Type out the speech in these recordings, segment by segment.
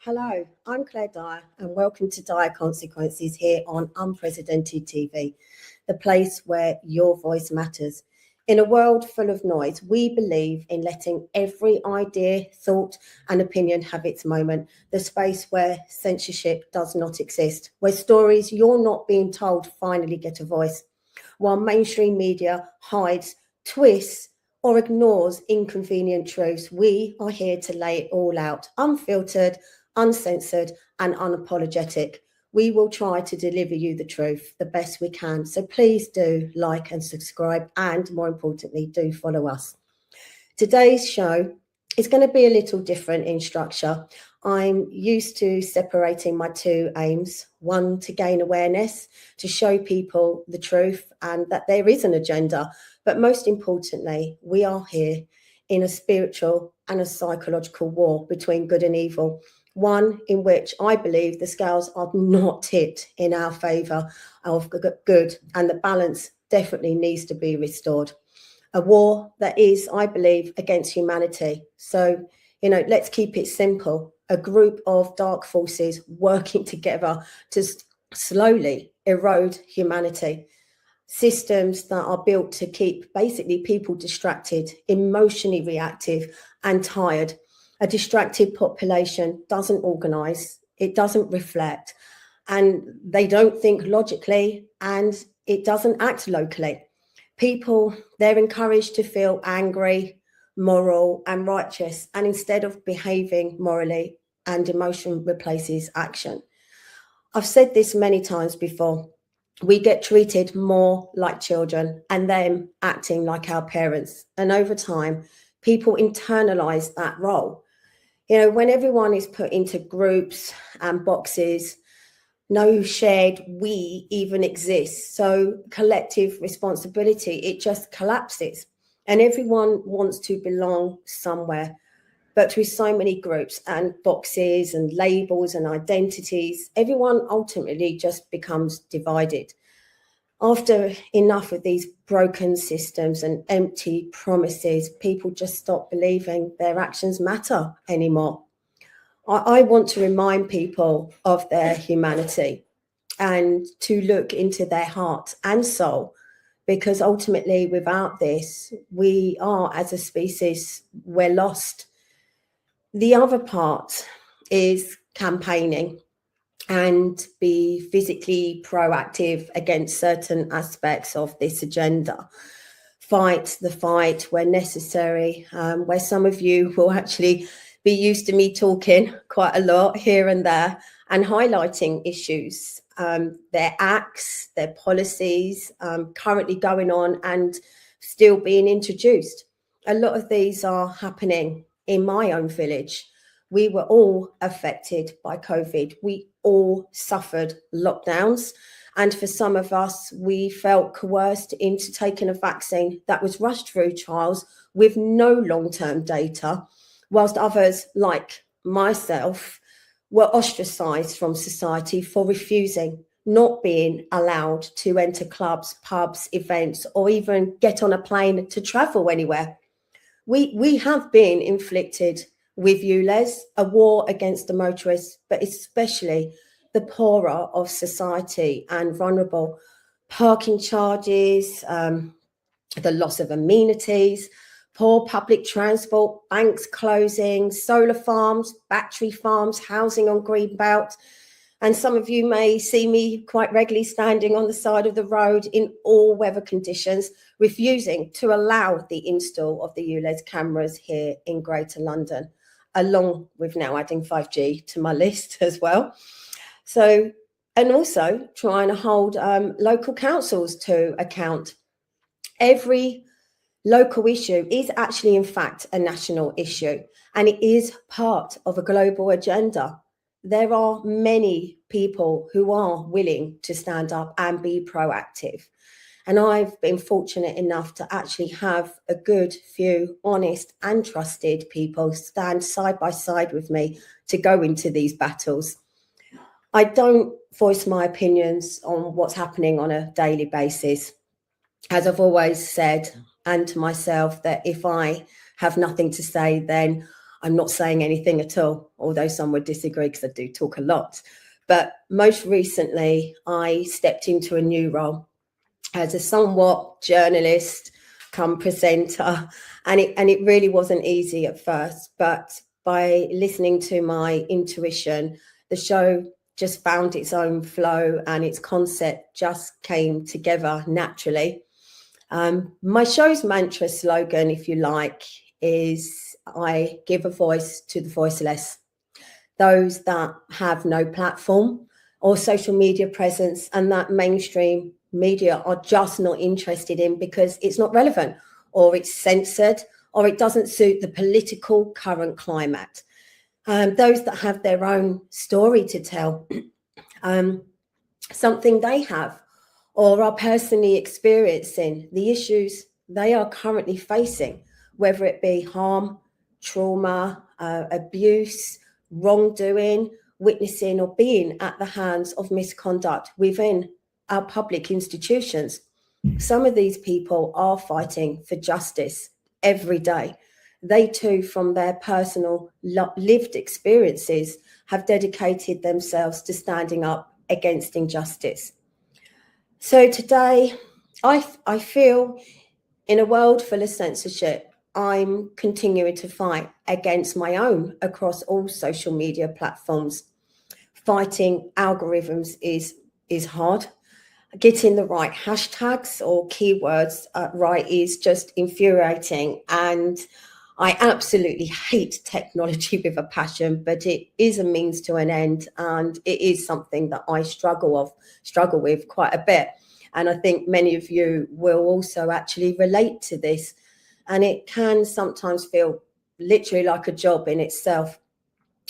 Hello, I'm Claire Dyer, and welcome to Dyer Consequences here on Unprecedented TV, the place where your voice matters. In a world full of noise, we believe in letting every idea, thought, and opinion have its moment, the space where censorship does not exist, where stories you're not being told finally get a voice, while mainstream media hides, twists, or ignores inconvenient truths. We are here to lay it all out, unfiltered, uncensored, and unapologetic. We will try to deliver you the truth the best we can. So please do like and subscribe, and more importantly, do follow us. Today's show is going to be a little different in structure. I'm used to separating my two aims, one to gain awareness, to show people the truth and that there is an agenda. But most importantly, we are here in a spiritual and a psychological war between good and evil, one in which I believe the scales are not tipped in our favour of good, and the balance definitely needs to be restored. A war that is, I believe, against humanity. So, let's keep it simple. A group of dark forces working together to slowly erode humanity. Systems that are built to keep basically people distracted, emotionally reactive, and tired. A distracted population doesn't organise, it doesn't reflect, and they don't think logically, and it doesn't act locally. People, they're encouraged to feel angry, moral, and righteous, and instead of behaving morally, and emotion replaces action. I've said this many times before. We get treated more like children and them acting like our parents. And over time, people internalize that role. When everyone is put into groups and boxes, no shared we even exists. So collective responsibility, it just collapses. And everyone wants to belong somewhere. But through so many groups and boxes and labels and identities, everyone ultimately just becomes divided. After enough of these broken systems and empty promises, people just stop believing their actions matter anymore. I want to remind people of their humanity and to look into their heart and soul, because ultimately without this, we are, as a species, we're lost. The other part is campaigning and be physically proactive against certain aspects of this agenda. Fight the fight where necessary, where some of you will actually be used to me talking quite a lot here and there and highlighting issues, their acts, their policies currently going on and still being introduced. A lot of these are happening in my own village. We were all affected by COVID. We all suffered lockdowns. And for some of us, we felt coerced into taking a vaccine that was rushed through trials with no long-term data, whilst others, like myself, were ostracised from society for refusing, not being allowed to enter clubs, pubs, events, or even get on a plane to travel anywhere. We have been inflicted with ULEZ, a war against the motorists, but especially the poorer of society and vulnerable. Parking charges, the loss of amenities, poor public transport, banks closing, solar farms, battery farms, housing on greenbelt. And some of you may see me quite regularly standing on the side of the road in all weather conditions, refusing to allow the install of the ULEZ cameras here in Greater London, along with now adding 5G to my list as well. So, and also trying to hold local councils to account. Every local issue is actually, in fact, a national issue, and it is part of a global agenda. There are many people who are willing to stand up and be proactive. And I've been fortunate enough to actually have a good few honest and trusted people stand side by side with me to go into these battles. I don't voice my opinions on what's happening on a daily basis. As I've always said, and to myself, that if I have nothing to say, then I'm not saying anything at all, although some would disagree because I do talk a lot. But most recently, I stepped into a new role as a somewhat journalist come presenter, and it really wasn't easy at first, but by listening to my intuition, the show just found its own flow and its concept just came together naturally. My show's mantra slogan, if you like, is I give a voice to the voiceless, those that have no platform or social media presence and that mainstream media are just not interested in because it's not relevant or it's censored or it doesn't suit the political current climate. Those that have their own story to tell, something they have or are personally experiencing the issues they are currently facing, whether it be harm, trauma, abuse, wrongdoing, witnessing or being at the hands of misconduct within our public institutions. Some of these people are fighting for justice every day. They too, from their personal lived experiences, have dedicated themselves to standing up against injustice. So today, I feel in a world full of censorship, I'm continuing to fight against my own across all social media platforms. Fighting algorithms is hard. Getting the right hashtags or keywords right is just infuriating. And I absolutely hate technology with a passion, but it is a means to an end. And it is something that I struggle with quite a bit. And I think many of you will also actually relate to this. And it can sometimes feel literally like a job in itself.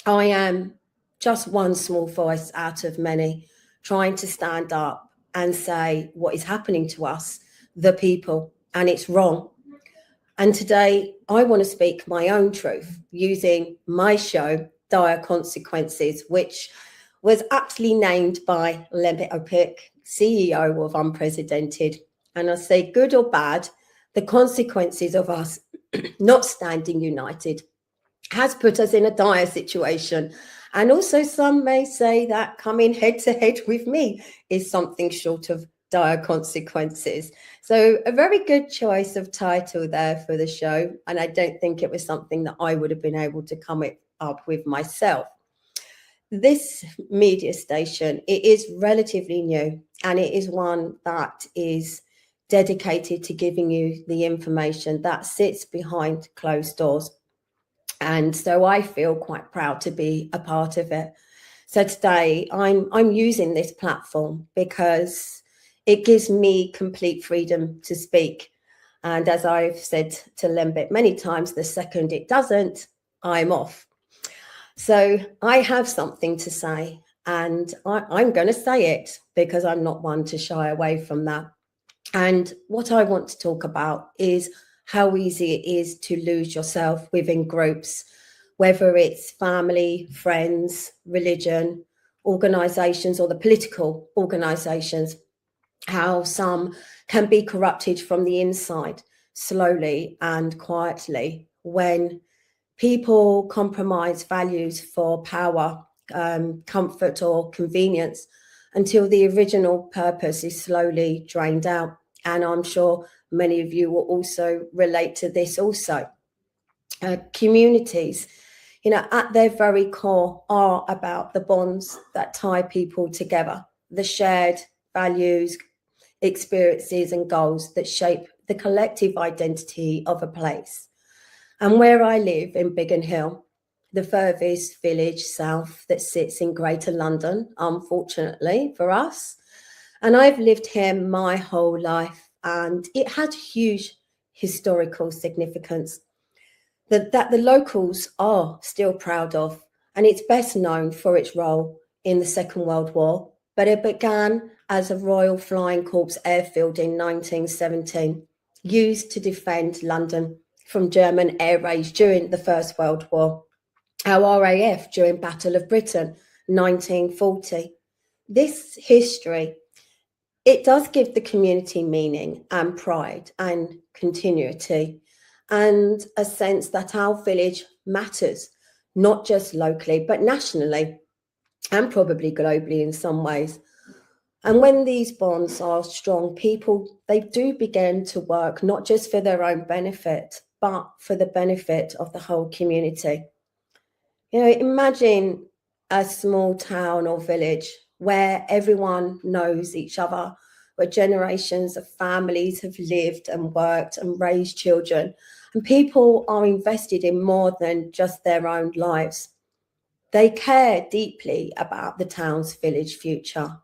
I am just one small voice out of many trying to stand up and say what is happening to us, the people, and it's wrong. And today I want to speak my own truth using my show, Dire Consequences, which was aptly named by Lembit Opik, CEO of Unprecedented. And I say good or bad, the consequences of us not standing united has put us in a dire situation. And also some may say that coming head to head with me is something short of dire consequences. So a very good choice of title there for the show. And I don't think it was something that I would have been able to come up with myself. This media station, it is relatively new and it is one that is dedicated to giving you the information that sits behind closed doors. And so I feel quite proud to be a part of it. So today I'm using this platform because it gives me complete freedom to speak. And as I've said to Lembit many times, the second it doesn't, I'm off. So I have something to say and I'm going to say it because I'm not one to shy away from that. And what I want to talk about is how easy it is to lose yourself within groups, whether it's family, friends, religion, organisations, or the political organisations, how some can be corrupted from the inside slowly and quietly when people compromise values for power, comfort, or convenience until the original purpose is slowly drained out. And I'm sure many of you will also relate to this also. Communities, at their very core are about the bonds that tie people together, the shared values, experiences and goals that shape the collective identity of a place. And where I live in Biggin Hill, the furthest village south that sits in Greater London, unfortunately for us. And I've lived here my whole life, and it had huge historical significance that the locals are still proud of. And it's best known for its role in the Second World War, but it began as a Royal Flying Corps airfield in 1917, used to defend London from German air raids during the First World War, our RAF during Battle of Britain, 1940. This history, it does give the community meaning and pride and continuity and a sense that our village matters, not just locally, but nationally and probably globally in some ways. And when these bonds are strong, people, they do begin to work not just for their own benefit, but for the benefit of the whole community. You know, imagine a small town or village where everyone knows each other, where generations of families have lived and worked and raised children, and people are invested in more than just their own lives. They care deeply about the town's village future,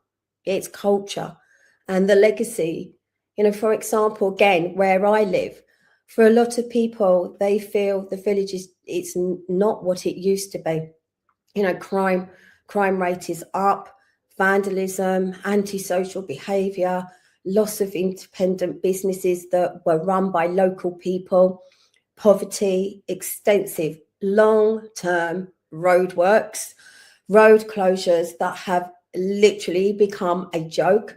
its culture, and the legacy. You know, for example, again, where I live, for a lot of people, they feel the village is it's not what it used to be. You know, crime rate is up, vandalism, antisocial behaviour, loss of independent businesses that were run by local people, poverty, extensive long-term roadworks, road closures that have literally become a joke,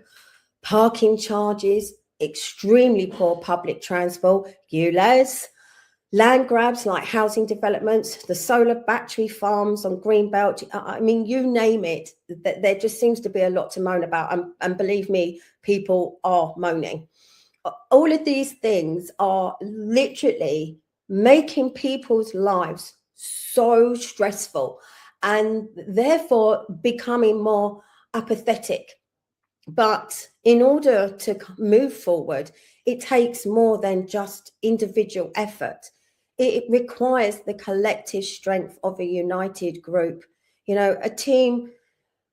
parking charges, extremely poor public transport, ULEZ, land grabs like housing developments, the solar battery farms on Greenbelt. I mean, you name it, there just seems to be a lot to moan about. And believe me, people are moaning. All of these things are literally making people's lives so stressful and therefore becoming more apathetic. But in order to move forward, it takes more than just individual effort. It requires the collective strength of a united group, you know, a team,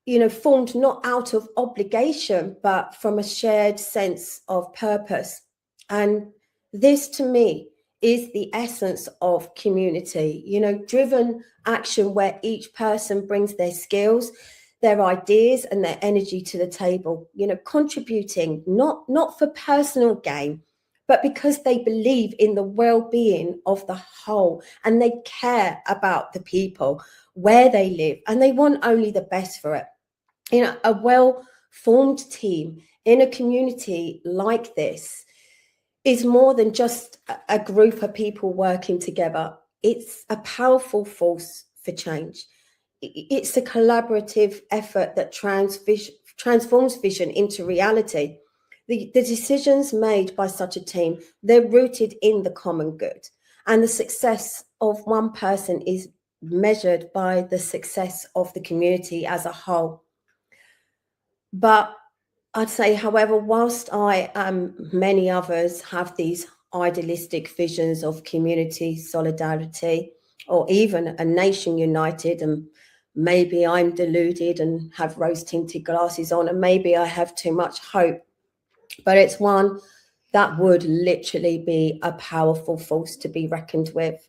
you know, formed not out of obligation, but from a shared sense of purpose. And this to me is the essence of community, you know, driven action where each person brings their skills, their ideas and their energy to the table, you know, contributing not for personal gain, but because they believe in the well-being of the whole and they care about the people where they live and they want only the best for it. You know, a well-formed team in a community like this is more than just a group of people working together. It's a powerful force for change. It's a collaborative effort that transforms vision into reality. The decisions made by such a team, they're rooted in the common good. And the success of one person is measured by the success of the community as a whole. But I'd say, however, whilst I and many others have these idealistic visions of community solidarity, or even a nation united, and maybe I'm deluded and have rose-tinted glasses on, and maybe I have too much hope, but it's one that would literally be a powerful force to be reckoned with.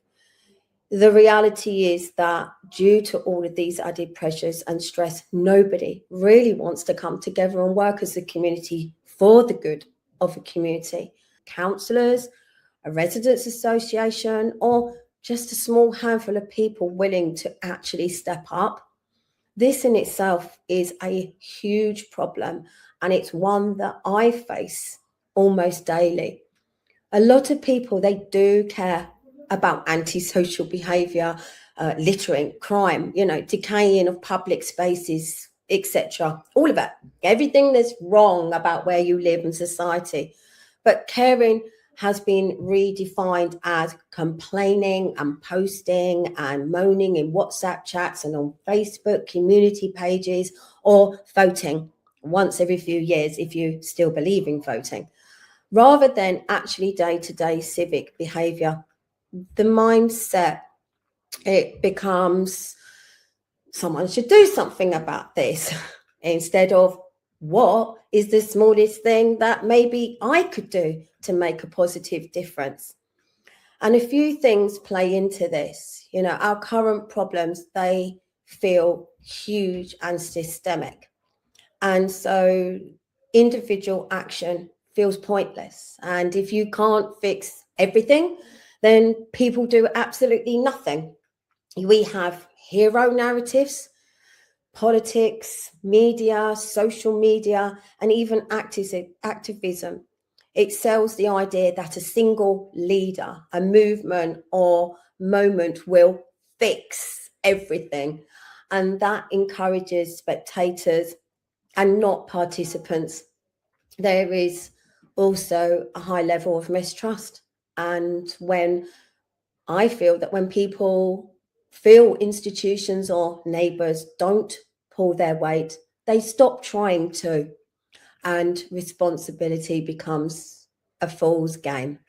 The reality is that due to all of these added pressures and stress, nobody really wants to come together and work as a community for the good of a community. Councillors, a residents association, or just a small handful of people willing to actually step up. This in itself is a huge problem, and it's one that I face almost daily. A lot of people, they do care about antisocial behaviour, littering, crime, you know, decaying of public spaces, etc. All of it, everything that's wrong about where you live in society. But caring has been redefined as complaining and posting and moaning in WhatsApp chats and on Facebook community pages, or voting once every few years if you still believe in voting, rather than actually day-to-day civic behaviour. The mindset, it becomes someone should do something about this instead of what is the smallest thing that maybe I could do to make a positive difference. And a few things play into this. You know, our current problems, they feel huge and systemic. And so individual action feels pointless. And if you can't fix everything, then people do absolutely nothing. We have hero narratives, politics, media, social media, and even activism. It sells the idea that a single leader, a movement, or moment will fix everything. And that encourages spectators and not participants. There is also a high level of mistrust. And I feel that when people feel institutions or neighbours don't pull their weight, they stop trying to, and responsibility becomes a fool's game.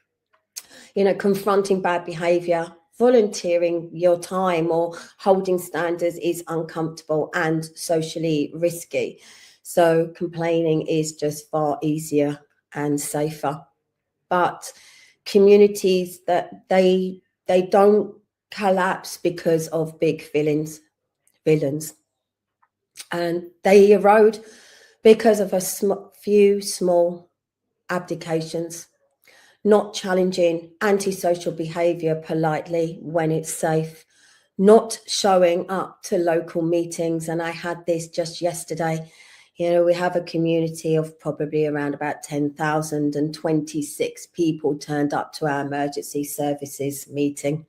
Confronting bad behaviour, volunteering your time, or holding standards is uncomfortable and socially risky. So complaining is just far easier and safer. But communities that they don't collapse because of big villains, and they erode because of a few small abdications, not challenging antisocial behaviour politely when it's safe, not showing up to local meetings. And I had this just yesterday. We have a community of probably around about 10,000, and 26 people turned up to our emergency services meeting,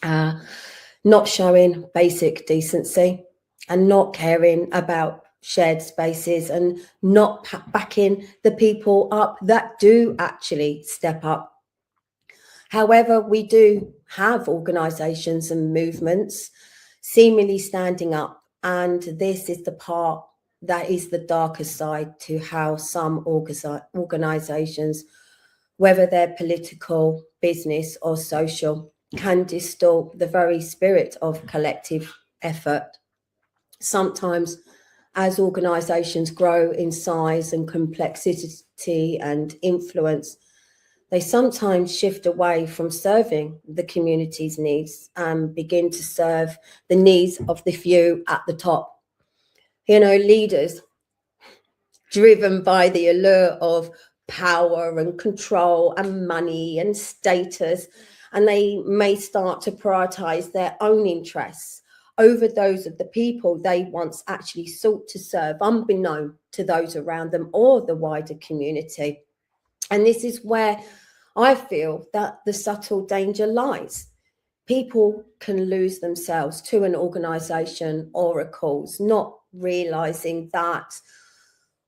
not showing basic decency and not caring about shared spaces and not backing the people up that do actually step up. However, we do have organisations and movements seemingly standing up, and this is the part that is the darker side to how some organisations, whether they're political, business or social, can distort the very spirit of collective effort. Sometimes as organisations grow in size and complexity and influence, they sometimes shift away from serving the community's needs and begin to serve the needs of the few at the top. Leaders driven by the allure of power and control and money and status, and they may start to prioritise their own interests over those of the people they once actually sought to serve, unbeknown to those around them or the wider community. And this is where I feel that the subtle danger lies. People can lose themselves to an organisation or a cause, not realising that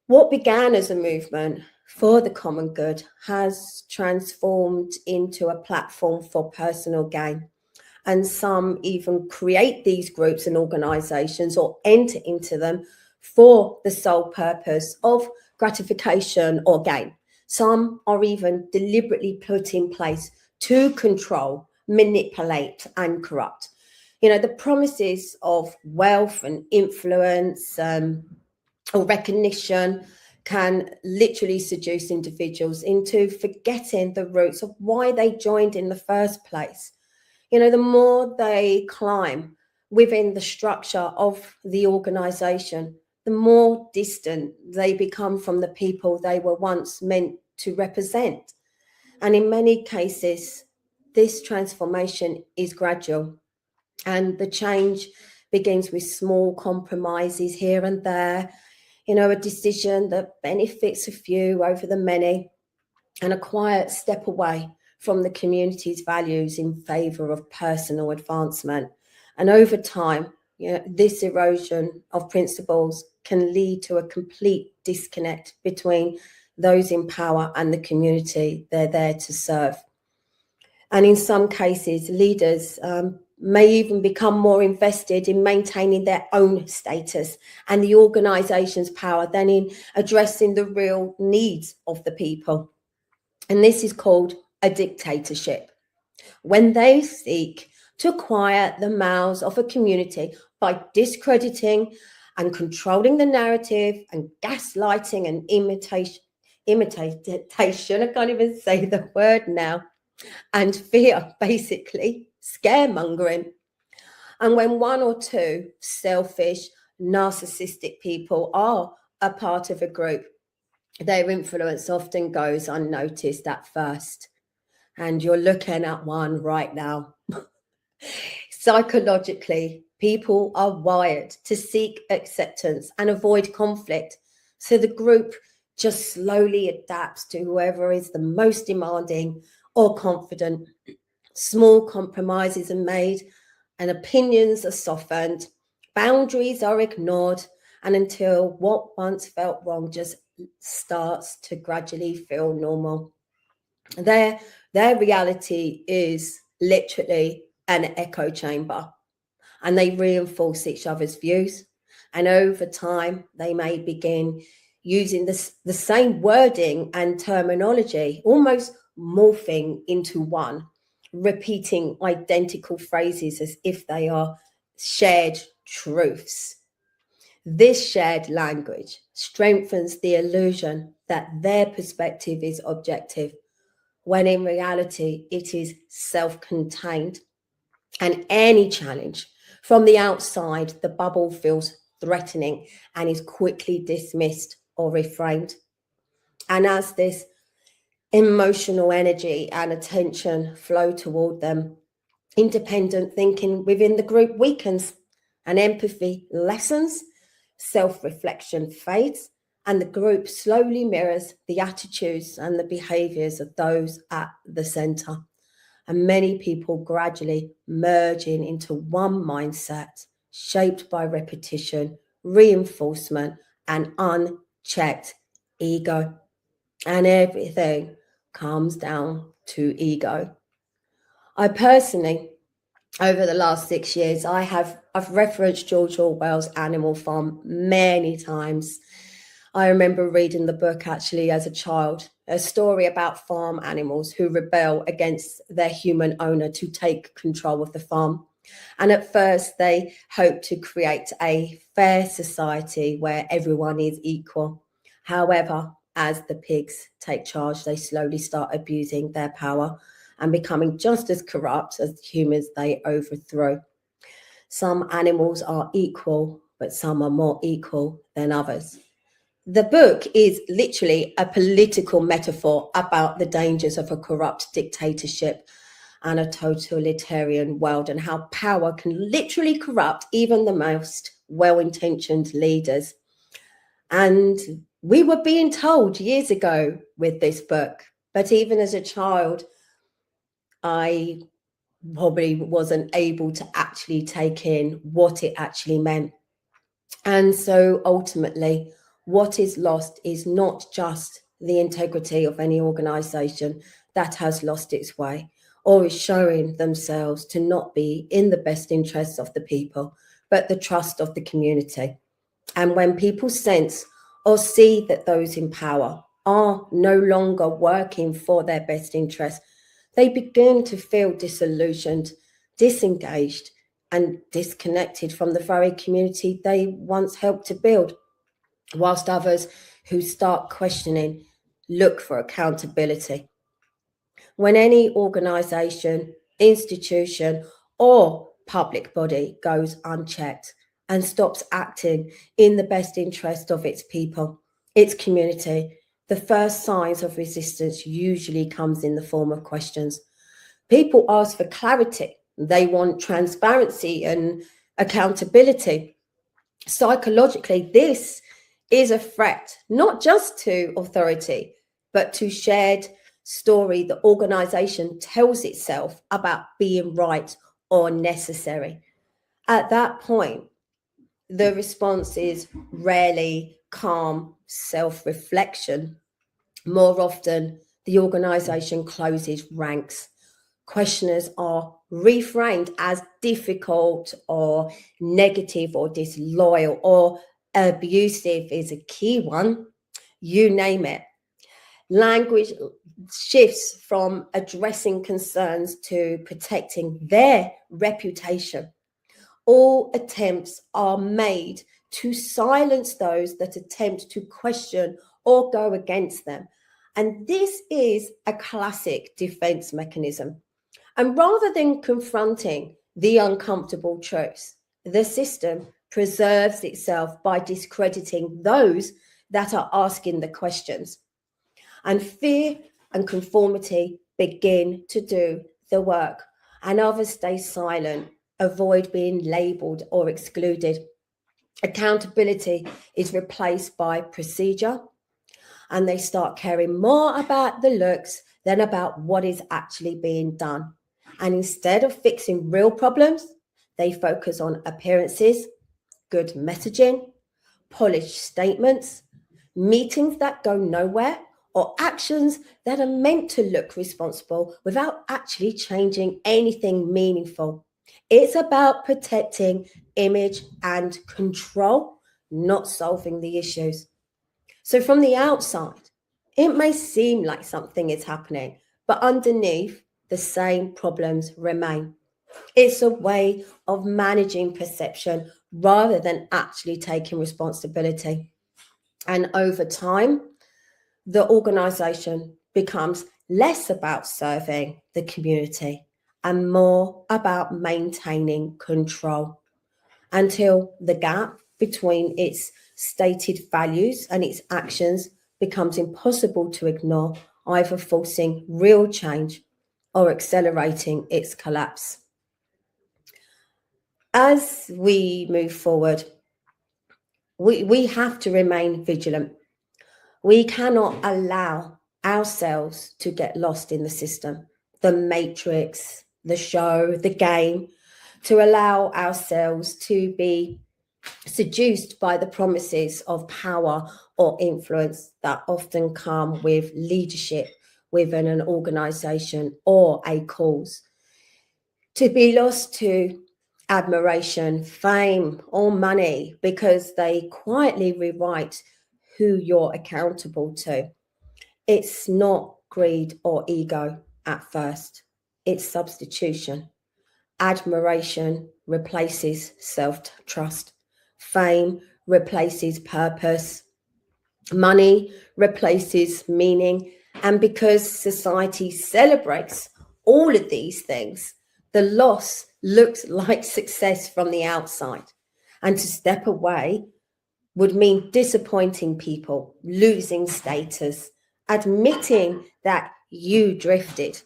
what began as a movement for the common good has transformed into a platform for personal gain. And some even create these groups and organisations or enter into them for the sole purpose of gratification or gain. Some are even deliberately put in place to control, manipulate and corrupt. The promises of wealth and influence or recognition can literally seduce individuals into forgetting the roots of why they joined in the first place. The more they climb within the structure of the organisation, the more distant they become from the people they were once meant to represent. And in many cases, this transformation is gradual, and the change begins with small compromises here and there, a decision that benefits a few over the many, and a quiet step away from the community's values in favour of personal advancement. And over time, this erosion of principles can lead to a complete disconnect between those in power and the community they're there to serve. And in some cases, leaders may even become more invested in maintaining their own status and the organisation's power than in addressing the real needs of the people. And this is called a dictatorship, when they seek to quiet the mouths of a community by discrediting and controlling the narrative and gaslighting and imitation, I can't even say the word now, and fear, basically, scaremongering. And when one or two selfish, narcissistic people are a part of a group, their influence often goes unnoticed at first. And you're looking at one right now. Psychologically, people are wired to seek acceptance and avoid conflict. So the group just slowly adapts to whoever is the most demanding or confident. Small compromises are made, and opinions are softened, boundaries are ignored, and until what once felt wrong just starts to gradually feel normal. Their, their reality is literally an echo chamber, and they reinforce each other's views. And over time, they may begin using the same wording and terminology, almost morphing into one, repeating identical phrases as if they are shared truths. This shared language strengthens the illusion that their perspective is objective, when in reality it is self contained. And any challenge from the outside, the bubble feels threatening and is quickly dismissed or reframed. And as this emotional energy and attention flow toward them, independent thinking within the group weakens and empathy lessens, self reflection fades, and the group slowly mirrors the attitudes and the behaviors of those at the center. And many people gradually merging into one mindset shaped by repetition, reinforcement, and unchecked ego. And everything comes down to ego. I personally, over the last 6 years, I've referenced George Orwell's Animal Farm many times. I remember reading the book actually as a child, a story about farm animals who rebel against their human owner to take control of the farm. And at first, they hope to create a fair society where everyone is equal. However, as the pigs take charge, they slowly start abusing their power and becoming just as corrupt as the humans they overthrow. Some animals are equal, but some are more equal than others. The book is literally a political metaphor about the dangers of a corrupt dictatorship and a totalitarian world, and how power can literally corrupt even the most well-intentioned leaders. And we were being told years ago with this book, but even as a child, I probably wasn't able to actually take in what it actually meant. And so ultimately, what is lost is not just the integrity of any organization that has lost its way or is showing themselves to not be in the best interests of the people, but the trust of the community. And when people sense or see that those in power are no longer working for their best interests, they begin to feel disillusioned, disengaged, and disconnected from the very community they once helped to build, whilst others who start questioning look for accountability. When any organisation, institution, or public body goes unchecked and stops acting in the best interest of its people, its community, the first signs of resistance usually comes in the form of questions. People ask for clarity. They want transparency and accountability. Psychologically, this is a threat, not just to authority, but to shared story the organization tells itself about being right or necessary. At that point, the response is rarely calm self-reflection. More often, the organization closes ranks. Questioners are reframed as difficult or negative or disloyal or abusive is a key one. You name it. Language shifts from addressing concerns to protecting their reputation. All attempts are made to silence those that attempt to question or go against them. And this is a classic defense mechanism. And rather than confronting the uncomfortable truths, the system preserves itself by discrediting those that are asking the questions. And fear and conformity begin to do the work, and others stay silent, avoid being labeled or excluded. Accountability is replaced by procedure, and they start caring more about the looks than about what is actually being done. And instead of fixing real problems, They focus on appearances, good messaging, polished statements, meetings that go nowhere, or actions that are meant to look responsible without actually changing anything meaningful. It's about protecting image and control, not solving the issues. So, from the outside, it may seem like something is happening, but underneath, the same problems remain. It's a way of managing perception rather than actually taking responsibility. And over time, the organization becomes less about serving the community and more about maintaining control until the gap between its stated values and its actions becomes impossible to ignore, either forcing real change or accelerating its collapse. As we move forward, we have to remain vigilant. We cannot allow ourselves to get lost in the system, the matrix, the show, the game, to allow ourselves to be seduced by the promises of power or influence that often come with leadership within an organization or a cause. To be lost to admiration, fame, or money because they quietly rewrite who you're accountable to. It's not greed or ego at first, it's substitution. Admiration replaces self trust, fame replaces purpose, money replaces meaning. And because society celebrates all of these things, the loss looks like success from the outside. And to step away would mean disappointing people, losing status, admitting that you drifted.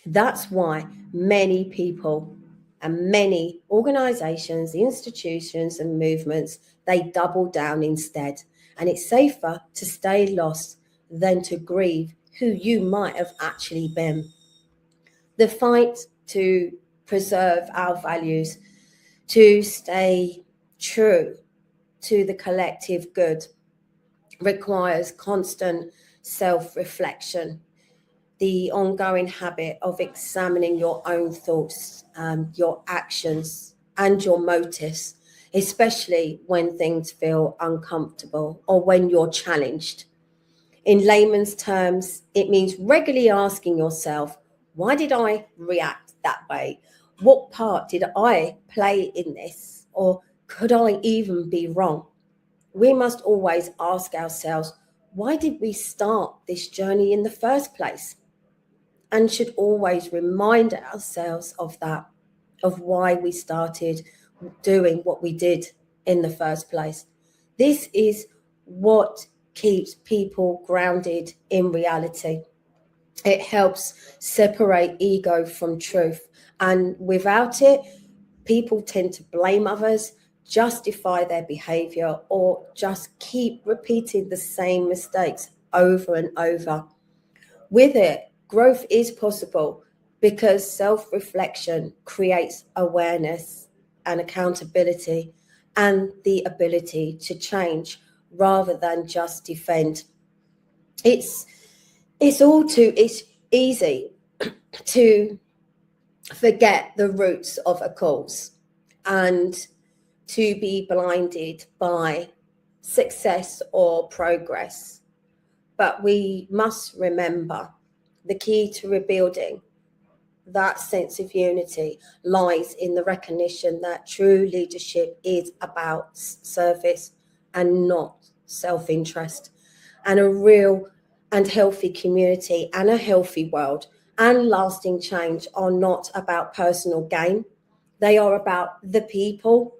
That's why many people and many organizations, institutions, and movements, they double down instead. And it's safer to stay lost than to grieve who you might have actually been. The fight to preserve our values, to stay true to the collective good, requires constant self-reflection, the ongoing habit of examining your own thoughts, your actions, and your motives, especially when things feel uncomfortable or when you're challenged. In layman's terms, it means regularly asking yourself, why did I react that way? What part did I play in this? Or could I even be wrong? We must always ask ourselves, why did we start this journey in the first place? And should always remind ourselves of that, of why we started doing what we did in the first place. This is what keeps people grounded in reality. It helps separate ego from truth. And without it, people tend to blame others, justify their behavior, or just keep repeating the same mistakes over and over. With it, growth is possible because self-reflection creates awareness and accountability and the ability to change rather than just defend. It's it's easy to forget the roots of a cause and to be blinded by success or progress. But we must remember the key to rebuilding that sense of unity lies in the recognition that true leadership is about service and not self-interest. And a real and healthy community and a healthy world and lasting change are not about personal gain. They are about the people,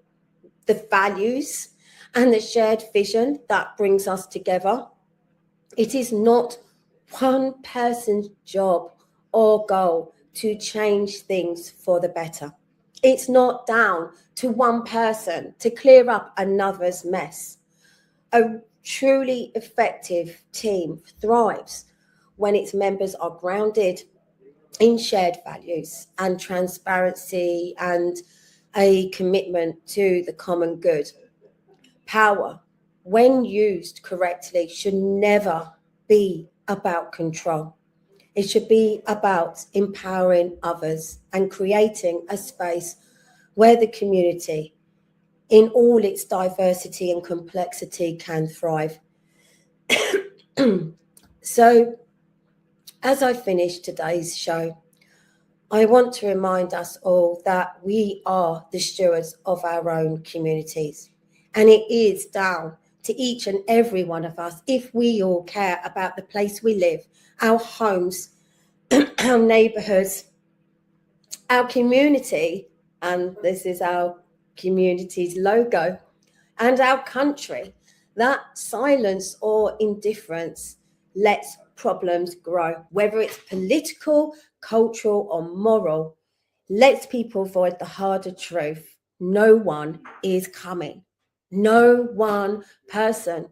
the values, and the shared vision that brings us together. It is not one person's job or goal to change things for the better. It's not down to one person to clear up another's mess. A truly effective team thrives when its members are grounded in shared values and transparency and a commitment to the common good. Power, when used correctly, should never be about control. It should be about empowering others and creating a space where the community, in all its diversity and complexity, can thrive. So, as I finish today's show, I want to remind us all that we are the stewards of our own communities. And it is down to each and every one of us, if we all care about the place we live, our homes, our neighbourhoods, our community, and this is our community's logo, and our country, that silence or indifference lets problems grow, whether it's political, cultural, or moral, lets people avoid the harder truth. No one is coming. No one person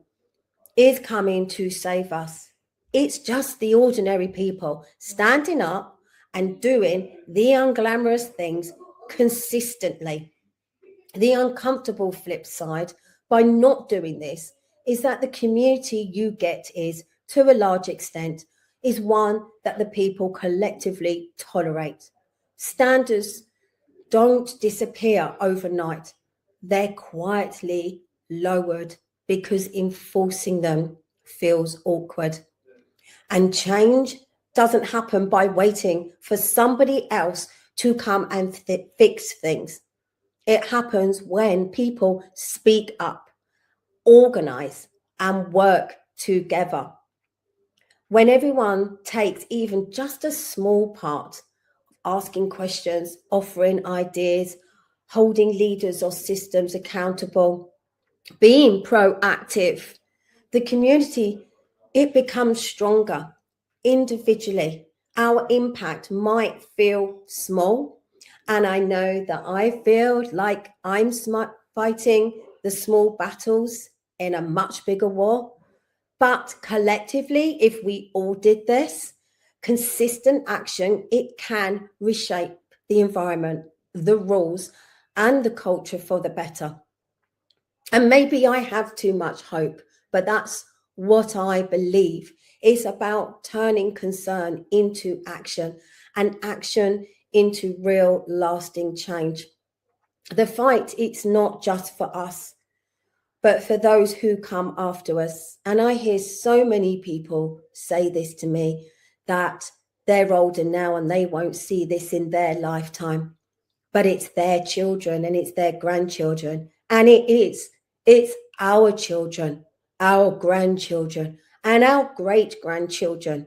is coming to save us. It's just the ordinary people standing up and doing the unglamorous things consistently. The uncomfortable flip side by not doing this is that the community you get is, to a large extent, is one that the people collectively tolerate. Standards don't disappear overnight. They're quietly lowered because enforcing them feels awkward. And change doesn't happen by waiting for somebody else to come and fix things. It happens when people speak up, organize, and work together. When everyone takes even just a small part, asking questions, offering ideas, holding leaders or systems accountable, being proactive, the community, it becomes stronger. Individually, our impact might feel small, and I know that I feel like I'm fighting the small battles in a much bigger war. But collectively, if we all did this, consistent action, it can reshape the environment, the rules, and the culture for the better. And maybe I have too much hope, but that's what I believe. It's about turning concern into action and action into real lasting change. The fight, it's not just for us, but for those who come after us. And I hear so many people say this to me, that they're older now and they won't see this in their lifetime, but it's their children and it's their grandchildren. And it's our children, our grandchildren, and our great grandchildren,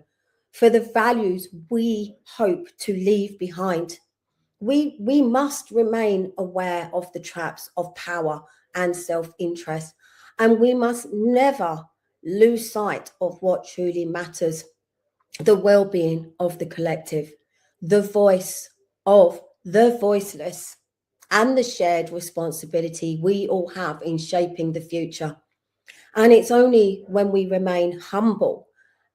for the values we hope to leave behind. We must remain aware of the traps of power and self-interest, and we must never lose sight of what truly matters: the well-being of the collective, the voice of the voiceless, and the shared responsibility we all have in shaping the future. And it's only when we remain humble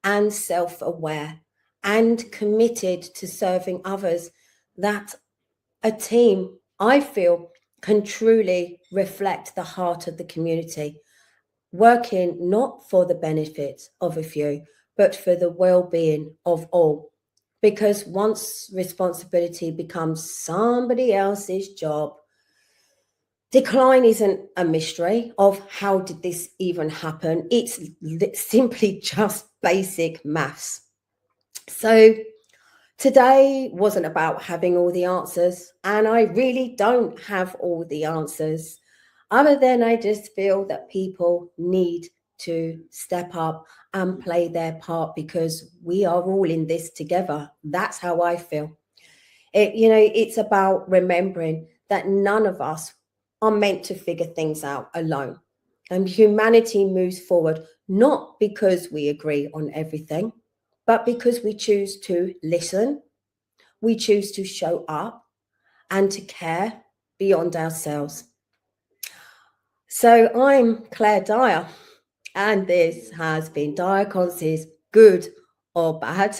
and self-aware and committed to serving others that a team, I feel, can truly reflect the heart of the community, working not for the benefit of a few, but for the well-being of all. Because once responsibility becomes somebody else's job, decline isn't a mystery of how did this even happen. It's simply just basic maths. So today wasn't about having all the answers, and I really don't have all the answers, other than I just feel that people need to step up and play their part, because we are all in this together. That's how I feel. It's about remembering that none of us are meant to figure things out alone. And humanity moves forward not because we agree on everything, but because we choose to listen, we choose to show up, and to care beyond ourselves. So I'm Claire Dyer, and this has been Dyer Conce's Good or Bad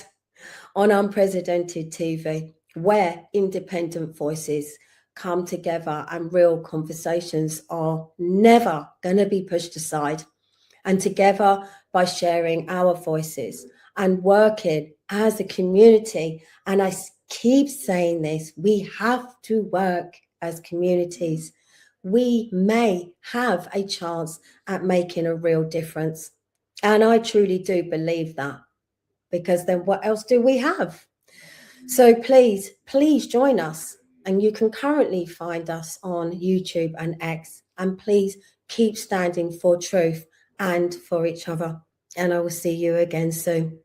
on Unprecedented TV, where independent voices come together and real conversations are never going to be pushed aside. And together, by sharing our voices and working as a community, and I keep saying this, we have to work as communities. We may have a chance at making a real difference. And I truly do believe that, because then what else do we have? So please, please join us. And you can currently find us on YouTube and X. And please keep standing for truth and for each other. And I will see you again soon.